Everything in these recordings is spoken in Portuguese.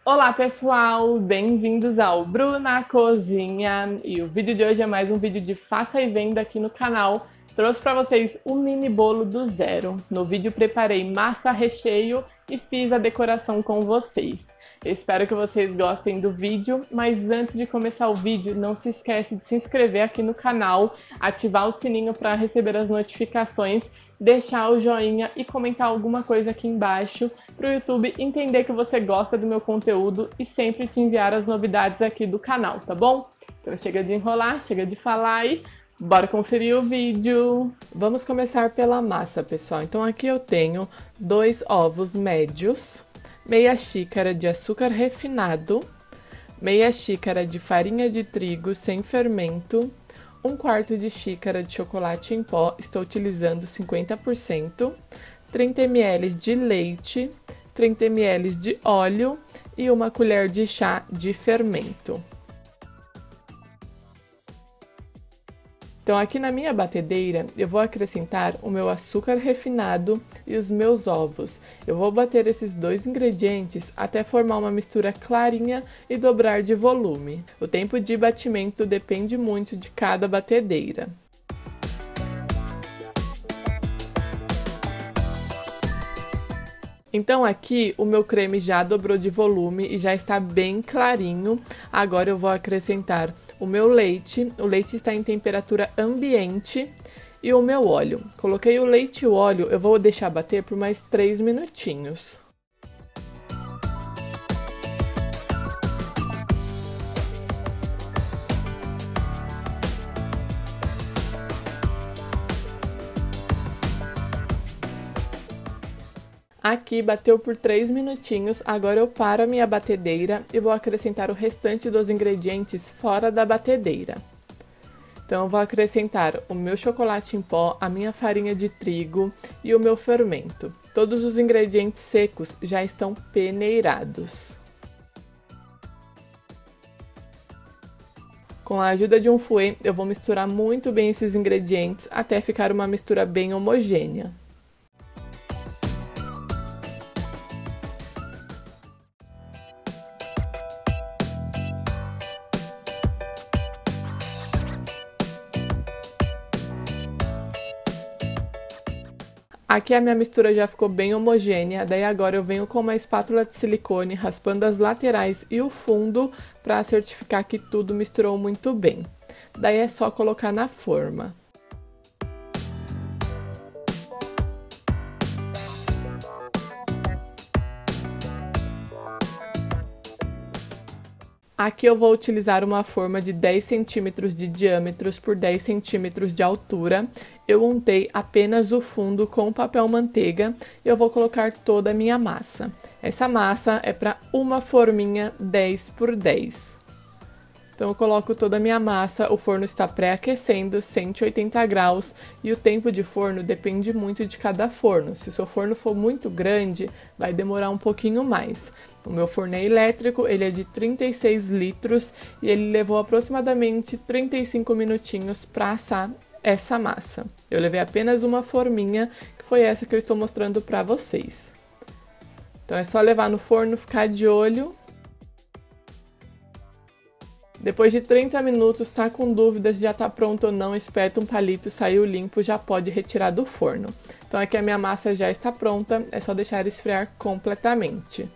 Olá pessoal, bem-vindos ao Bruna Cozinha e o vídeo de hoje é mais um vídeo de faça e venda aqui no canal. Trouxe para vocês um mini bolo do zero. No vídeo preparei massa recheio e fiz a decoração com vocês. Eu espero que vocês gostem do vídeo, mas antes de começar o vídeo, não se esquece de se inscrever aqui no canal, ativar o sininho para receber as notificações, deixar o joinha e comentar alguma coisa aqui embaixo para o YouTube entender que você gosta do meu conteúdo e sempre te enviar as novidades aqui do canal, tá bom? Então chega de enrolar, chega de falar e bora conferir o vídeo! Vamos começar pela massa, pessoal. Então aqui eu tenho 2 ovos médios, meia xícara de açúcar refinado, meia xícara de farinha de trigo sem fermento, 1/4 de xícara de chocolate em pó, estou utilizando 50%, 30 ml de leite, 30 ml de óleo e 1 colher de chá de fermento. Então aqui na minha batedeira eu vou acrescentar o meu açúcar refinado e os meus ovos. Eu vou bater esses 2 ingredientes até formar uma mistura clarinha e dobrar de volume. O tempo de batimento depende muito de cada batedeira. Então aqui o meu creme já dobrou de volume e já está bem clarinho. Agora eu vou acrescentar o meu leite. O leite está em temperatura ambiente e o meu óleo. Coloquei o leite e o óleo, eu vou deixar bater por mais 3 minutinhos. Aqui bateu por 3 minutinhos, agora eu paro a minha batedeira e vou acrescentar o restante dos ingredientes fora da batedeira. Então eu vou acrescentar o meu chocolate em pó, a minha farinha de trigo e o meu fermento. Todos os ingredientes secos já estão peneirados. Com a ajuda de um fouet, eu vou misturar muito bem esses ingredientes até ficar uma mistura bem homogênea. Aqui a minha mistura já ficou bem homogênea, daí agora eu venho com uma espátula de silicone raspando as laterais e o fundo para certificar que tudo misturou muito bem. Daí é só colocar na forma. Aqui eu vou utilizar uma forma de 10 centímetros de diâmetro por 10 centímetros de altura. Eu untei apenas o fundo com papel manteiga e eu vou colocar toda a minha massa. Essa massa é para uma forminha 10 por 10. Então eu coloco toda a minha massa, o forno está pré-aquecendo, 180 graus, e o tempo de forno depende muito de cada forno. Se o seu forno for muito grande, vai demorar um pouquinho mais. O meu forno é elétrico, ele é de 36 litros e ele levou aproximadamente 35 minutinhos para assar essa massa. Eu levei apenas uma forminha, que foi essa que eu estou mostrando para vocês. Então é só levar no forno, ficar de olho. Depois de 30 minutos, tá com dúvidas se já tá pronto ou não, espeta um palito, saiu limpo, já pode retirar do forno. Então aqui a minha massa já está pronta, é só deixar esfriar completamente.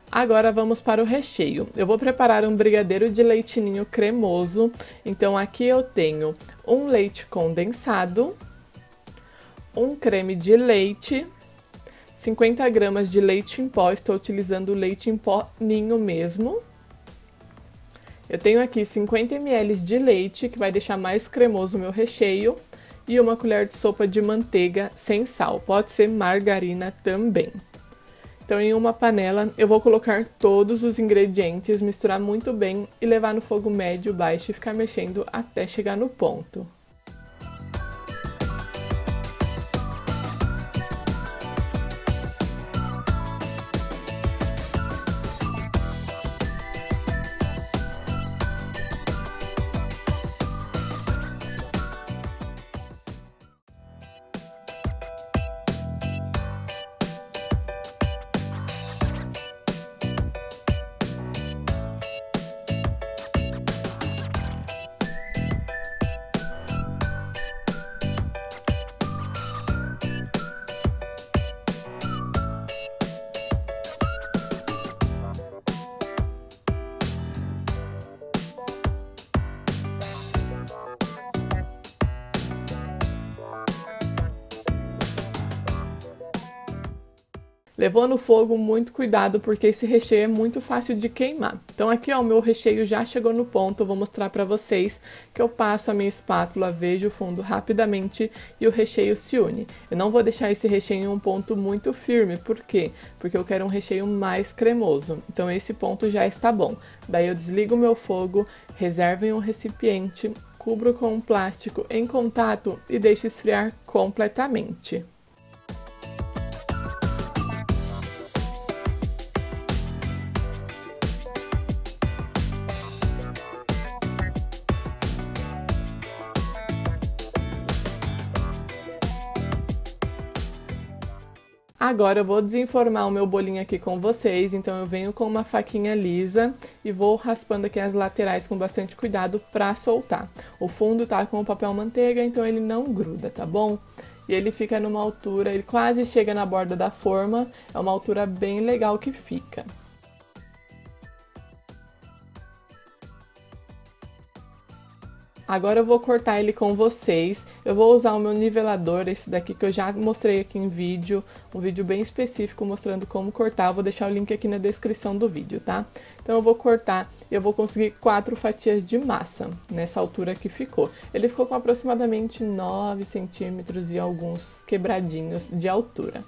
Agora vamos para o recheio. Eu vou preparar um brigadeiro de leite ninho cremoso. Então aqui eu tenho um leite condensado, um creme de leite, 50 gramas de leite em pó, estou utilizando o leite em pó ninho mesmo. Eu tenho aqui 50 ml de leite, que vai deixar mais cremoso o meu recheio, e 1 colher de sopa de manteiga sem sal, pode ser margarina também. Então em uma panela eu vou colocar todos os ingredientes, misturar muito bem e levar no fogo médio baixo e ficar mexendo até chegar no ponto. Levou no fogo, muito cuidado, porque esse recheio é muito fácil de queimar. Então aqui, ó, o meu recheio já chegou no ponto, eu vou mostrar pra vocês que eu passo a minha espátula, vejo o fundo rapidamente e o recheio se une. Eu não vou deixar esse recheio em um ponto muito firme, por quê? Porque eu quero um recheio mais cremoso, então esse ponto já está bom. Daí eu desligo o meu fogo, reservo em um recipiente, cubro com um plástico em contato e deixo esfriar completamente. Agora eu vou desenformar o meu bolinho aqui com vocês, então eu venho com uma faquinha lisa e vou raspando aqui as laterais com bastante cuidado para soltar. O fundo tá com o papel manteiga, então ele não gruda, tá bom? E ele fica numa altura, ele quase chega na borda da forma, é uma altura bem legal que fica. Agora eu vou cortar ele com vocês, eu vou usar o meu nivelador, esse daqui que eu já mostrei aqui em vídeo, um vídeo bem específico mostrando como cortar, vou deixar o link aqui na descrição do vídeo, tá? Então eu vou cortar e eu vou conseguir 4 fatias de massa, nessa altura que ficou. Ele ficou com aproximadamente 9 centímetros e alguns quebradinhos de altura.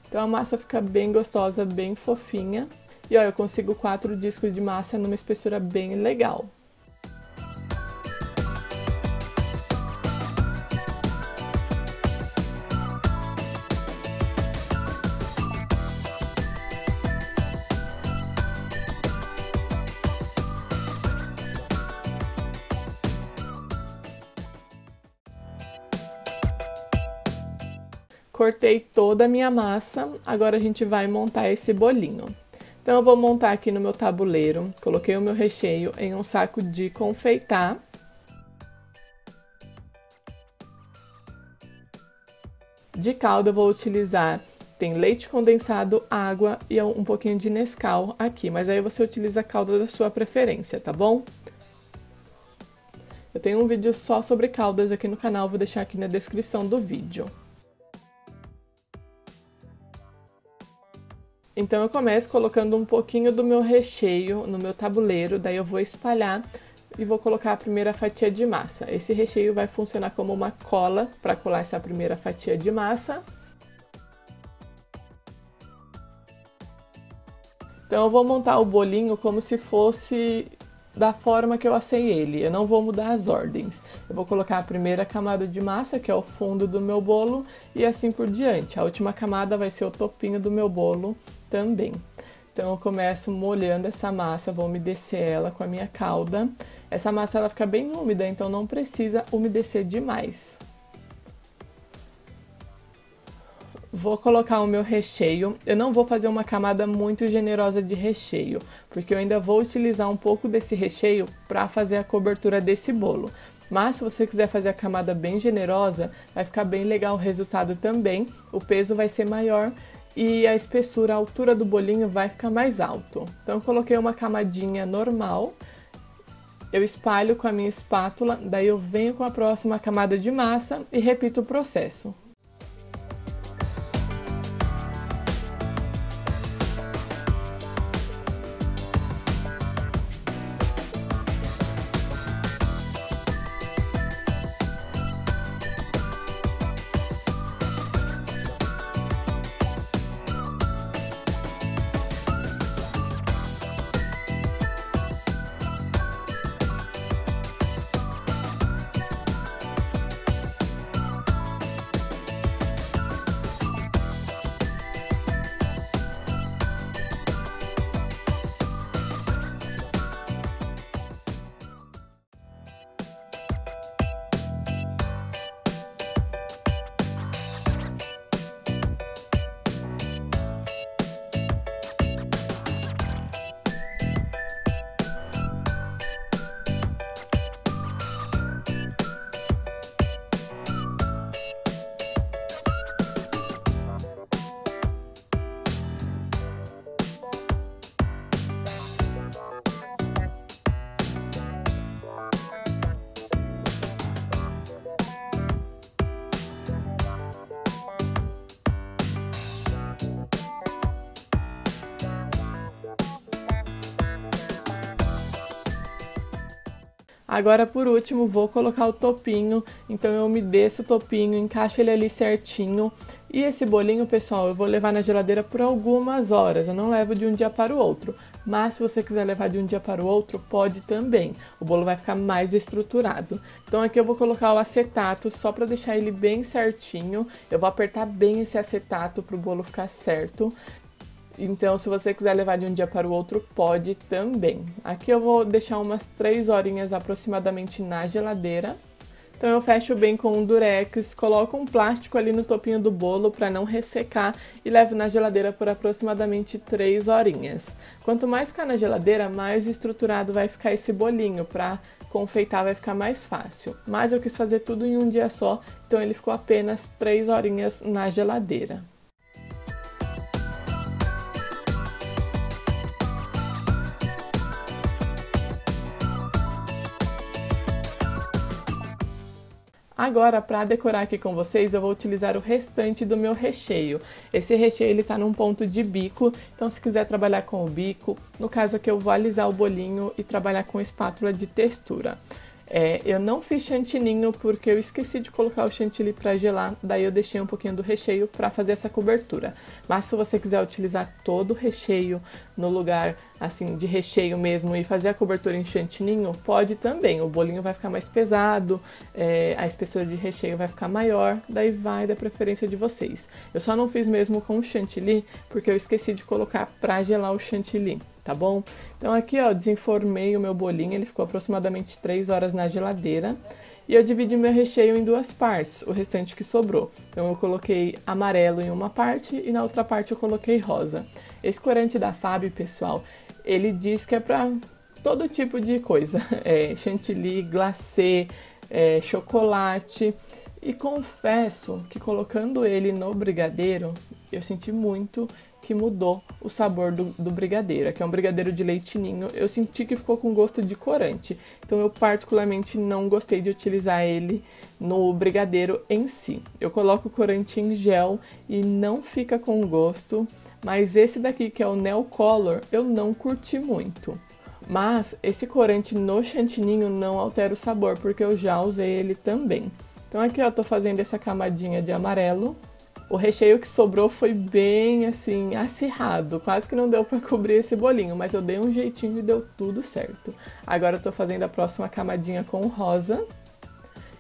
Então a massa fica bem gostosa, bem fofinha, e ó, eu consigo 4 discos de massa numa espessura bem legal. Cortei toda a minha massa, agora a gente vai montar esse bolinho. Então eu vou montar aqui no meu tabuleiro, coloquei o meu recheio em um saco de confeitar. De calda eu vou utilizar, tem leite condensado, água e um pouquinho de Nescau aqui, mas aí você utiliza a calda da sua preferência, tá bom? Eu tenho um vídeo só sobre caldas aqui no canal, vou deixar aqui na descrição do vídeo. Então eu começo colocando um pouquinho do meu recheio no meu tabuleiro, daí eu vou espalhar e vou colocar a primeira fatia de massa. Esse recheio vai funcionar como uma cola para colar essa primeira fatia de massa. Então eu vou montar o bolinho como se fosse da forma que eu assei ele, eu não vou mudar as ordens. Eu vou colocar a primeira camada de massa, que é o fundo do meu bolo, e assim por diante. A última camada vai ser o topinho do meu bolo também. Então eu começo molhando essa massa, vou umedecer ela com a minha calda. Essa massa ela fica bem úmida, então não precisa umedecer demais. Vou colocar o meu recheio, eu não vou fazer uma camada muito generosa de recheio, porque eu ainda vou utilizar um pouco desse recheio para fazer a cobertura desse bolo. Mas se você quiser fazer a camada bem generosa, vai ficar bem legal o resultado também, o peso vai ser maior e a espessura, a altura do bolinho vai ficar mais alto. Então eu coloquei uma camadinha normal, eu espalho com a minha espátula, daí eu venho com a próxima camada de massa e repito o processo. Agora, por último, vou colocar o topinho, então eu umedeço o topinho, encaixo ele ali certinho. E esse bolinho, pessoal, eu vou levar na geladeira por algumas horas, eu não levo de um dia para o outro. Mas se você quiser levar de um dia para o outro, pode também. O bolo vai ficar mais estruturado. Então aqui eu vou colocar o acetato só para deixar ele bem certinho. Eu vou apertar bem esse acetato para o bolo ficar certo. Então, se você quiser levar de um dia para o outro, pode também. Aqui eu vou deixar umas 3 horinhas aproximadamente na geladeira. Então eu fecho bem com um durex, coloco um plástico ali no topinho do bolo para não ressecar e levo na geladeira por aproximadamente 3 horinhas. Quanto mais ficar na geladeira, mais estruturado vai ficar esse bolinho, para confeitar vai ficar mais fácil. Mas eu quis fazer tudo em um dia só, então ele ficou apenas 3 horinhas na geladeira. Agora, para decorar aqui com vocês, eu vou utilizar o restante do meu recheio. Esse recheio ele tá num ponto de bico, então se quiser trabalhar com o bico, no caso aqui eu vou alisar o bolinho e trabalhar com espátula de textura. Eu não fiz chantininho porque eu esqueci de colocar o chantilly para gelar, daí eu deixei um pouquinho do recheio para fazer essa cobertura. Mas se você quiser utilizar todo o recheio no lugar assim de recheio mesmo e fazer a cobertura em chantininho, pode também. O bolinho vai ficar mais pesado, a espessura de recheio vai ficar maior, daí vai da preferência de vocês. Eu só não fiz mesmo com o chantilly porque eu esqueci de colocar para gelar o chantilly. Tá bom? Então aqui, ó, desenformei o meu bolinho, ele ficou aproximadamente 3 horas na geladeira. E eu dividi meu recheio em 2 partes, o restante que sobrou. Então eu coloquei amarelo em uma parte e na outra parte eu coloquei rosa. Esse corante da Fábio, pessoal, ele diz que é pra todo tipo de coisa. Chantilly, glacê, chocolate. E confesso que colocando ele no brigadeiro, eu senti muito que mudou o sabor do brigadeiro. Aqui é um brigadeiro de leite ninho, eu senti que ficou com gosto de corante. Então eu particularmente não gostei de utilizar ele no brigadeiro em si. Eu coloco o corante em gel e não fica com gosto, mas esse daqui que é o Neocolor, eu não curti muito. Mas esse corante no chantininho não altera o sabor, porque eu já usei ele também. Então aqui eu tô fazendo essa camadinha de amarelo. O recheio que sobrou foi bem assim, acirrado, quase que não deu para cobrir esse bolinho, mas eu dei um jeitinho e deu tudo certo. Agora eu tô fazendo a próxima camadinha com o rosa.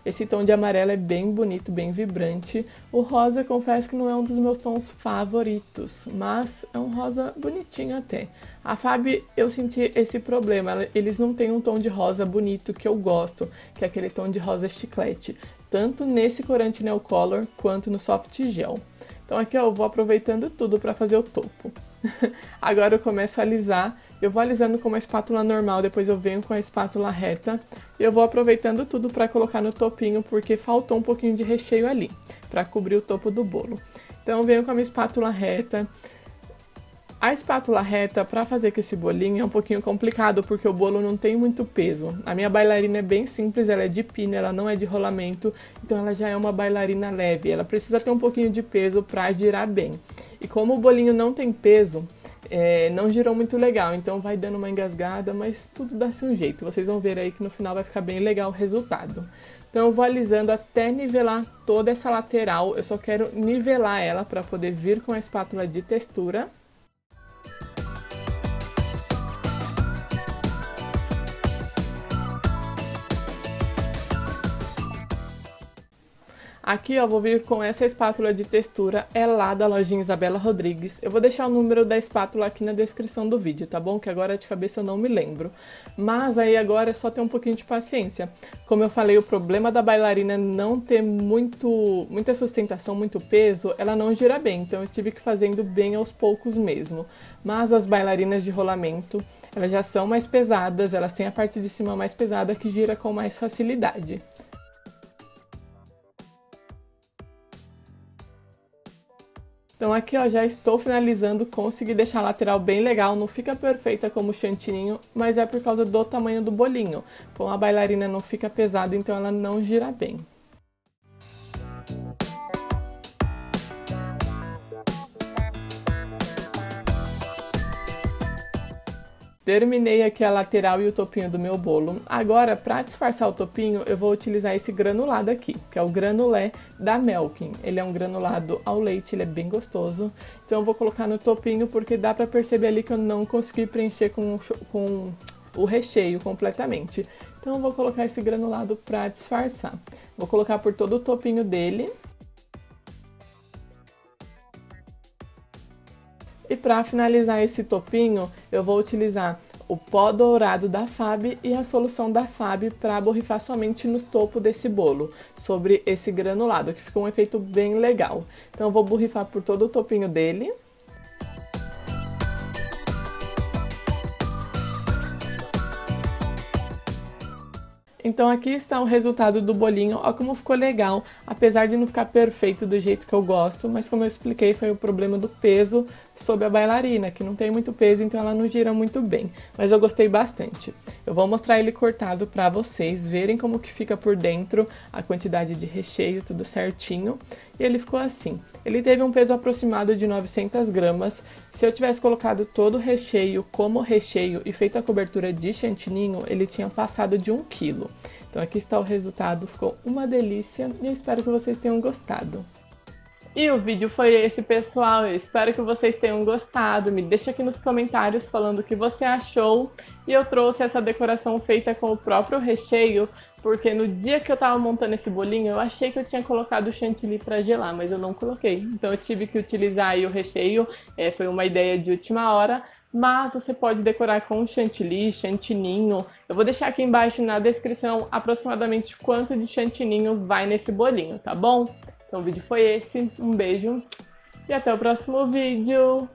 Esse tom de amarelo é bem bonito, bem vibrante. O rosa, confesso que não é um dos meus tons favoritos, mas é um rosa bonitinho até. A Fábio, eu senti esse problema, eles não têm um tom de rosa bonito que eu gosto, que é aquele tom de rosa chiclete, tanto nesse corante Neocolor quanto no Soft Gel. Então aqui ó, eu vou aproveitando tudo para fazer o topo. Agora eu começo a alisar. Eu vou alisando com uma espátula normal, depois eu venho com a espátula reta. E eu vou aproveitando tudo para colocar no topinho, porque faltou um pouquinho de recheio ali, para cobrir o topo do bolo. Então eu venho com a minha espátula reta. A espátula reta, para fazer com esse bolinho, é um pouquinho complicado, porque o bolo não tem muito peso. A minha bailarina é bem simples, ela é de pino, ela não é de rolamento, então ela já é uma bailarina leve. Ela precisa ter um pouquinho de peso para girar bem. E como o bolinho não tem peso, não girou muito legal, então vai dando uma engasgada, mas tudo dá-se um jeito. Vocês vão ver aí que no final vai ficar bem legal o resultado. Então eu vou alisando até nivelar toda essa lateral, eu só quero nivelar ela para poder vir com a espátula de textura. Aqui, ó, vou vir com essa espátula de textura, é lá da lojinha Isabela Rodrigues. Eu vou deixar o número da espátula aqui na descrição do vídeo, tá bom? Que agora de cabeça eu não me lembro. Mas aí agora é só ter um pouquinho de paciência. Como eu falei, o problema da bailarina é não ter muita sustentação, muito peso, ela não gira bem. Então eu tive que ir fazendo bem aos poucos mesmo. Mas as bailarinas de rolamento, elas já são mais pesadas, elas têm a parte de cima mais pesada que gira com mais facilidade. Então aqui ó, já estou finalizando, consegui deixar a lateral bem legal, não fica perfeita como o chantininho, mas é por causa do tamanho do bolinho. Como a bailarina não fica pesada, então ela não gira bem. Terminei aqui a lateral e o topinho do meu bolo. Agora, para disfarçar o topinho, eu vou utilizar esse granulado aqui, que é o granulé da Melkin. Ele é um granulado ao leite, ele é bem gostoso. Então eu vou colocar no topinho, porque dá para perceber ali que eu não consegui preencher com o recheio completamente. Então eu vou colocar esse granulado para disfarçar. Vou colocar por todo o topinho dele. E para finalizar esse topinho, eu vou utilizar o pó dourado da Fab e a solução da Fab para borrifar somente no topo desse bolo, sobre esse granulado, que ficou um efeito bem legal. Então eu vou borrifar por todo o topinho dele. Então aqui está o resultado do bolinho, olha como ficou legal, apesar de não ficar perfeito do jeito que eu gosto, mas como eu expliquei, foi o problema do peso sobre a bailarina, que não tem muito peso, então ela não gira muito bem, mas eu gostei bastante. Eu vou mostrar ele cortado para vocês verem como que fica por dentro, a quantidade de recheio, tudo certinho, e ele ficou assim. Ele teve um peso aproximado de 900 gramas, se eu tivesse colocado todo o recheio como recheio e feito a cobertura de chantininho, ele tinha passado de 1 quilo. Então aqui está o resultado, ficou uma delícia e eu espero que vocês tenham gostado. E o vídeo foi esse, pessoal, eu espero que vocês tenham gostado, me deixa aqui nos comentários falando o que você achou. E eu trouxe essa decoração feita com o próprio recheio, porque no dia que eu tava montando esse bolinho, eu achei que eu tinha colocado o chantilly para gelar, mas eu não coloquei. Então eu tive que utilizar aí o recheio, foi uma ideia de última hora. Mas você pode decorar com chantilly, chantininho. Eu vou deixar aqui embaixo na descrição aproximadamente quanto de chantininho vai nesse bolinho, tá bom? Então o vídeo foi esse, um beijo e até o próximo vídeo!